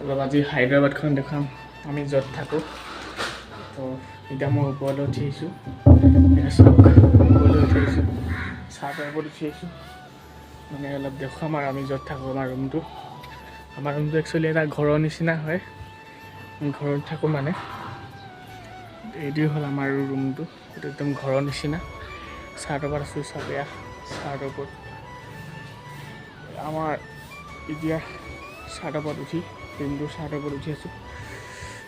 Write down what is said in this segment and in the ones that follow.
অলপ আজি হায়দৰাবাদখন দেখাম আমি য'ত থাকোঁ। তো এতিয়া মই ওপৰলৈ উঠি আহিছোঁ, ওপৰলৈ উঠি আহিছোঁ, চাহৰ ওপৰত উঠি আহিছোঁ, মানে অলপ দেখুৱাম আৰু আমি য'ত থাকোঁ আমাৰ ৰুমটো একচুৱেলি এটা ঘৰৰ নিচিনা হয়, ঘৰত থাকোঁ মানে এইটোৱে হ'ল আমাৰ ৰুমটো, এইটো একদম ঘৰৰ নিচিনা। চাহৰ ওপৰত আছোঁ, চাহৰ ওপৰত আমাৰ এতিয়া চাহৰ ওপৰত উঠি চাহৰ ওপৰত উঠি আছোঁ।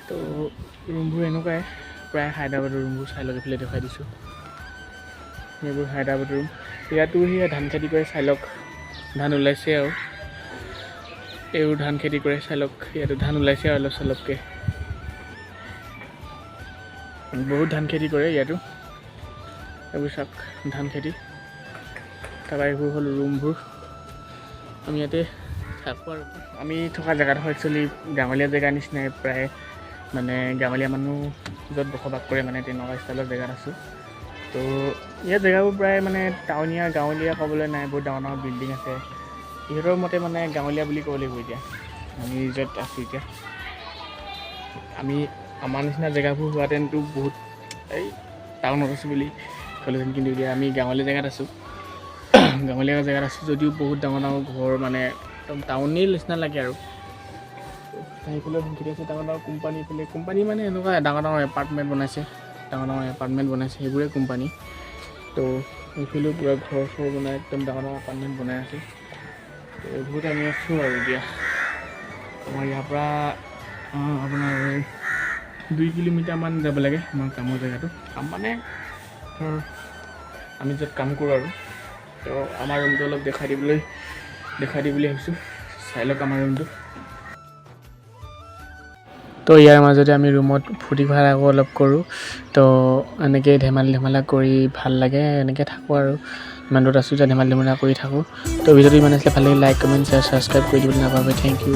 তো ৰুমবোৰ এনেকুৱাই প্ৰায় হায়দৰাবাদৰ ৰুমবোৰ চাই লওক, এইফালে দেখুৱাই দিছোঁ, এইবোৰ হায়দৰাবাদৰ ৰুম। ইয়াতো সেয়া ধান খেতি কৰে, চাই লওক ধান ওলাইছে আৰু এইবোৰ ধান খেতি কৰে, চাই লওক ইয়াতো ধান ওলাইছে আৰু অলপ চলপকৈ বহুত ধান খেতি কৰে ইয়াতো, এইবোৰ চাওক ধান খেতি। তাৰপৰা এইবোৰ হ'ল ৰুমবোৰ, আমি ইয়াতে থাকোঁ আৰু আমি থকা জেগাডোখৰ একচুৱেলি গাঁৱলীয়া জেগাৰ নিচিনাই, প্ৰায় মানে গাঁৱলীয়া মানুহ য'ত বসবাস কৰে মানে তেনেকুৱা ষ্টাইলৰ জেগাত আছোঁ। তো ইয়াত জেগাবোৰ প্ৰায় মানে টাউনীয়া গাঁৱলীয়া ক'বলৈ নাই, বহুত ডাঙৰ ডাঙৰ বিল্ডিং আছে, ইহঁতৰ মতে মানে গাঁৱলীয়া বুলি ক'ব লাগিব। এতিয়া আমি য'ত আছোঁ এতিয়া আমাৰ নিচিনা জেগাবোৰ হোৱাহেঁতেনতো বহুত এই টাউনত আছোঁ বুলি ক'লোহেঁতেন, কিন্তু এতিয়া আমি গাঁৱলীয়া জেগাত আছোঁ। গাঁৱলীয়া জেগাত আছোঁ যদিও বহুত ডাঙৰ ডাঙৰ ঘৰ, মানে একদম টাউনেই নিচিনা লাগে আৰু সেইফালে খেতি আছে, ডাঙৰ ডাঙৰ কোম্পানী মানে এনেকুৱা ডাঙৰ ডাঙৰ এপাৰ্টমেণ্ট বনাইছে, সেইবোৰে কোম্পানী। তো এইফালেও পূৰা ঘৰ চৰ বনাই একদম ডাঙৰ ডাঙৰ এপাৰ্টমেণ্ট বনাই আছে। তো এইবোৰত আমি আছোঁ আৰু এতিয়া আমাৰ ইয়াৰ পৰা আপোনাৰ 2 কিলোমিটাৰমান যাব লাগে আমাৰ কামৰ জেগাটো। কাম মানে ধৰ আমি য'ত কাম কৰোঁ আৰু। তো আমাৰ ৰুমটো অলপ দেখাই দি বুলি ভাবিছোঁ, চাই লওক আমাৰ ৰুমটো। তো ইয়াৰ মাজতে আমি ৰুমত ফূৰ্তি ফাৰ্তা অলপ কৰোঁ, তো এনেকৈ ধেমালা কৰি ভাল লাগে, এনেকৈ থাকোঁ আৰু ইমান দূৰত আছোঁ যে ধেমালা কৰি থাকোঁ। তো ভিডিঅ'টো ইমান আছিলে, ভাল লাগিলে লাইক কমেণ্ট শ্বেয়াৰ ছাবস্ক্ৰাইব কৰি দিবলৈ নাপাহৰিব। Thank U.